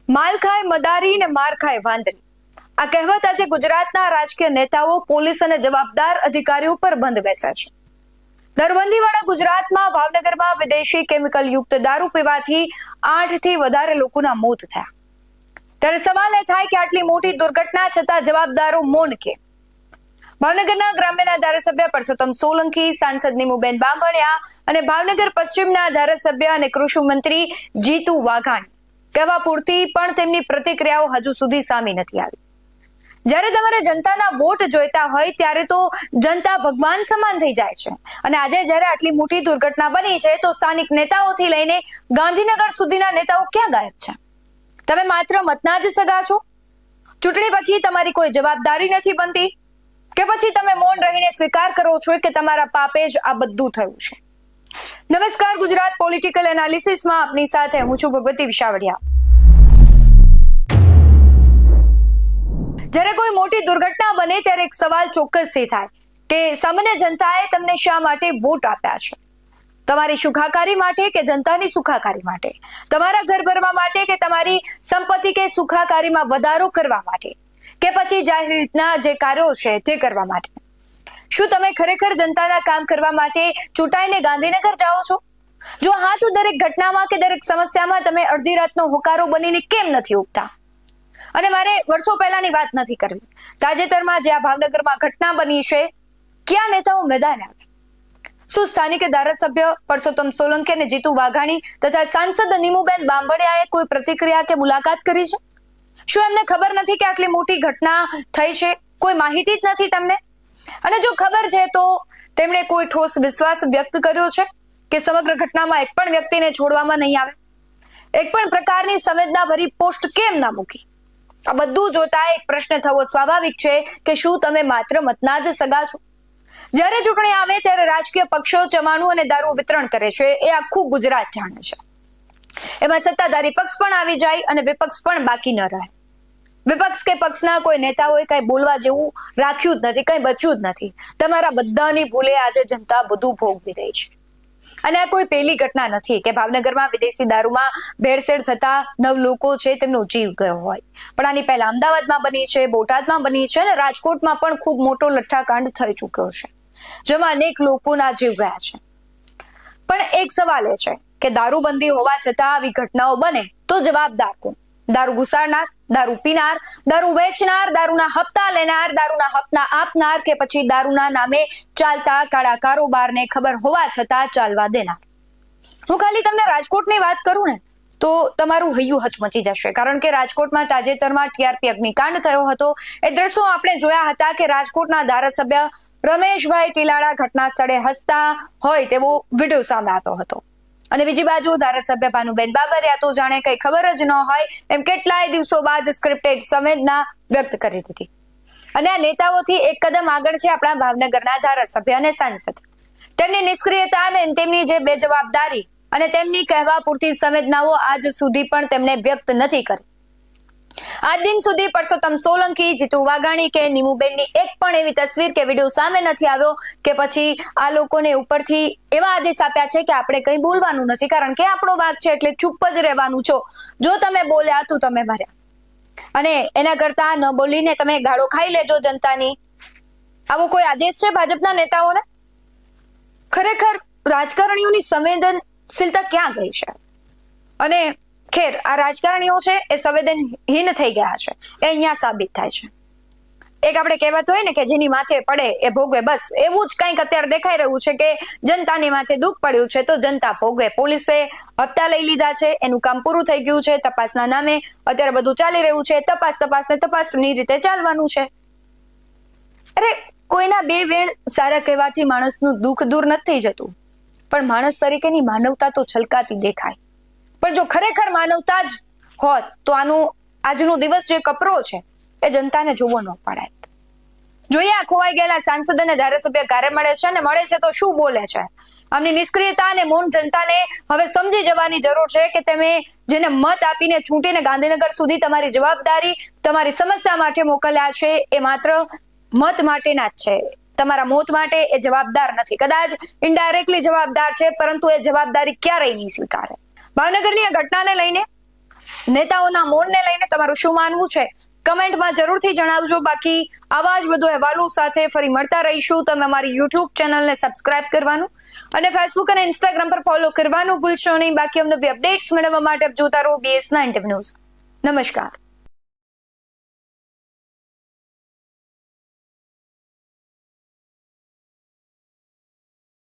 માલ ખાય મદારી ને માર ખાય વાંદરી. આ કહેવત આજે ગુજરાતના રાજકીય નેતાઓ, પોલીસ અને જવાબદાર અધિકારીઓ પર બંધ બેસ્યા છે. દારૂબંધીવાળા ગુજરાતમાં ભાવનગરમાં વિદેશી કેમિકલ યુક્ત દારૂ પીવાથી 8 થી વધારે લોકોના મોત થયા. ત્યારે સવાલ એ થાય કે આટલી મોટી દુર્ઘટના છતાં જવાબદારો મૌન કેમ? ભાવનગરના ગ્રામ્યના ધારાસભ્ય પરસોત્તમ સોલંકી, સાંસદ નીમુબેન બાંભણિયા અને ભાવનગર પશ્ચિમના ધારાસભ્ય અને કૃષિ મંત્રી જીતુ વાઘાણી કહેવા પૂરતી પણ તેમની પ્રતિક્રિયાઓ હજુ સુધી સામે નથી આવી. જ્યારે તમારે જનતાના વોટ જોઈતા હોય ત્યારે તો જનતા ભગવાન સમાન થઈ જાય છે, અને આજે જ્યારે આટલી મોટી દુર્ઘટના બની છે તો સ્થાનિક નેતાઓથી લઈને ગાંધીનગર સુધીના નેતાઓ ક્યાં ગાયબ છે? તમે માત્ર મતના જ સગા છો? ચૂંટણી પછી તમારી કોઈ જવાબદારી નથી બનતી, કે પછી તમે મૌન રહીને સ્વીકાર કરો છો કે તમારા પાપે જ આ બધું થયું છે? નમસ્કાર, ગુજરાત પોલિટિકલ એનાલિસિસમાં આપની સાથે હું છું ભગવતી વિશાવડિયા. જ્યારે કોઈ મોટી દુર્ઘટના બને ત્યારે એક સવાલ ચોક્કસથી થાય કે સામાન્ય જનતાએ તમને શા માટે વોટ આપ્યા છે? તમારી સુખાકારી માટે કે જનતાની સુખાકારી માટે? તમારા ઘર ભરવા માટે કે તમારી સંપત્તિ કે સુખાકારીમાં વધારો કરવા માટે, કે પછી જાહેર રીતના જે કાર્યો છે તે કરવા માટે? શું તમે ખરેખર જનતાના કામ કરવા માટે ચૂંટાઈને ગાંધીનગર જાઓ છો? જો હા, તો દરેક ઘટનામાં કે દરેક સમસ્યામાં તમે અડધી રાતનો હોકારો બનીને કેમ નથી ઉગતા? અને મારે વર્ષો પહેલાની વાત નથી કરવી. તાજેતરમાં જે આ ભાવનગરમાં ઘટના બની છે, ક્યાં નેતાઓ મેદાને આવે? શું સ્થાનિક ધારાસભ્ય પરસોત્તમ સોલંકી અને જીતુ વાઘાણી તથા સાંસદ નીમુબેન બાંભણિયાએ કોઈ પ્રતિક્રિયા કે મુલાકાત કરી છે? શું એમને ખબર નથી કે આટલી મોટી ઘટના થઈ છે? કોઈ માહિતી જ નથી તમને? અને જો ખબર છે તો તેમણે કોઈ ઠોસ વિશ્વાસ વ્યક્ત કર્યો છે કે સમગ્ર ઘટનામાં એક પણ વ્યક્તિને છોડવામાં નહીં આવે? એક પણ પ્રકારની સંવેદનાભરી પોસ્ટ કેમ ના મૂકી? આ બધું જોતા એક પ્રશ્ન થવો સ્વાભાવિક છે કે શું તમે માત્ર મતના જ સગા છો? જ્યારે ચૂંટણી આવે ત્યારે રાજકીય પક્ષો ચમાણું અને દારૂ વિતરણ કરે છે, એ આખું ગુજરાત જાણે છે. એમાં સત્તાધારી પક્ષ પણ આવી જાય અને વિપક્ષ પણ બાકી ન રહે. વિપક્ષ કે પક્ષના કોઈ નેતાઓએ કઈ બોલવા જેવું રાખ્યું જ નથી, કઈ બચ્યું જ નથી. તમારા બધાની ભૂલે આજે જનતા બધું ભોગવી રહી છે. અને આ કોઈ પહેલી ઘટના નથી કે ભાવનગરમાં વિદેશી દારૂમાં ભેળસેળ થતા 9 લોકો છે તેમનો જીવ ગયો હોય. પણ આની પહેલા અમદાવાદમાં બની છે, બોટાદમાં બની છે અને રાજકોટમાં પણ ખૂબ મોટો લઠ્ઠાકાંડ થઈ ચૂક્યો છે, જેમાં અનેક લોકોના જીવ ગયા છે. પણ એક સવાલ એ છે કે દારૂબંધી હોવા છતાં આવી ઘટનાઓ બને તો જવાબદાર કોણ? દારૂ ઘુસાડનાર, દારૂ પીનાર, દારૂ વેચનાર, દારૂના હપ્તા લેનાર, દારૂના હપ્તા આપનાર, કે પછી દારૂના નામે ચાલતા કાળા કારોબારને ખબર હોવા છતાં ચાલવા દેનાર? હું ખાલી તમને રાજકોટની વાત કરું ને તો તમારું હૈયું હચમચી જશે, કારણ કે રાજકોટમાં તાજેતરમાં ટીઆરપી અગ્નિકાંડ થયો હતો. એ દ્રશ્યો આપણે જોયા હતા કે રાજકોટના ધારાસભ્ય રમેશભાઈ ટીલાળા ઘટના સ્થળે હસતા હોય તેવો વિડીયો સામે આવ્યો હતો, અને બીજી બાજુ ધારાસભ્ય ભાનુબેન બાબરિયા તો જાણે કઈ ખબર જ ન હોય એમ કેટલાય દિવસો બાદ સ્ક્રિપ્ટેડ સંવેદના વ્યક્ત કરી દીધી. અને આ નેતાઓથી એક કદમ આગળ છે આપણા ભાવનગરના ધારાસભ્ય અને સાંસદ. તેમની નિષ્ક્રિયતા અને તેમની જે બેજવાબદારી અને તેમની કહેવા પૂરતી સંવેદનાઓ આજ સુધી પણ તેમણે વ્યક્ત નથી કરી. આજ દિન સુધી પરસોત્તમ સોલંકી, જીતુ વાઘાણી કે નીમુબેનની એક પણ એવી તસવીર કે વિડીયો સામે નથી આવ્યો કે પછી આ લોકોને ઉપરથી એવા આદેશ આપ્યા છે કે આપણે કંઈ બોલવાનું નથી, કારણ કે આપણો વાક છે એટલે ચૂપ જ રહેવાનું છો. જો તમે બોલ્યા તો તમે મર્યા, અને એના કરતા ન બોલીને તમે ગાળો ખાઈ લેજો જનતાની. આવો કોઈ આદેશ છે ભાજપના નેતાઓને? ખરેખર રાજકારણીઓની સંવેદનશીલતા ક્યાં ગઈ છે? અને ખેર, આ રાજકારણીઓ છે એ સંવેદનહીન થઈ ગયા છે, એ અહીંયા સાબિત થાય છે. એક આપણે કહેવત હોય ને કે જેની માથે પડે એ ભોગવે, બસ એવું જ કંઈક અત્યારે દેખાઈ રહ્યું છે કે જનતાની માથે દુઃખ પડ્યું છે તો જનતા ભોગવે. પોલીસે હપ્તા લઈ લીધા છે, એનું કામ પૂરું થઈ ગયું છે, તપાસના નામે અત્યારે બધું ચાલી રહ્યું છે. તપાસની રીતે ચાલવાનું છે. અરે, કોઈના બે વેણ સારા કહેવાથી માણસનું દુઃખ દૂર નથી થઈ જતું, પણ માણસ તરીકેની માનવતા તો છલકાતી દેખાય. પણ જો ખરેખર માનવતા જ હોત તો આજનો દિવસ જે કપરો છે એ જનતાને જોવો ન પડે. જોઈએ આ ખોવાઈ ગયેલા સાંસદ અને ધારાસભ્ય ક્યારે મળે છે, અને મળે છે તો શું બોલે છે? આમની નિષ્ક્રિયતા અને મૌન જનતાને હવે સમજી જવાની જરૂર છે કે તમે જેને મત આપીને ચૂંટીને ગાંધીનગર સુધી તમારી જવાબદારી, તમારી સમસ્યા માટે મોકલ્યા છે, એ માત્ર મત માટેના જ છે. તમારા મોત માટે એ જવાબદાર નથી. કદાચ ઇનડાયરેક્ટલી જવાબદાર છે, પરંતુ એ જવાબદારી ક્યારેય નહીં સ્વીકારે. ભાવનગરની આ ઘટનાને લઈને નેતાઓના મૌનને લઈને તમારું શું માનવું છે કમેન્ટમાં જરૂરથી જણાવજો. બાકી આવા જ વધુ અહેવાલો સાથે ફરી મળતા રહીશું. તમે અમારી યુટ્યુબ ચેનલને સબસ્ક્રાઇબ કરવાનું અને ફેસબુક અને ઇન્સ્ટાગ્રામ પર ફોલો કરવાનું ભૂલશો નહીં. બાકી અમને અપડેટ્સ મેળવવા માટે જોતા રહો BS9 ન્યૂઝ. નમસ્કાર.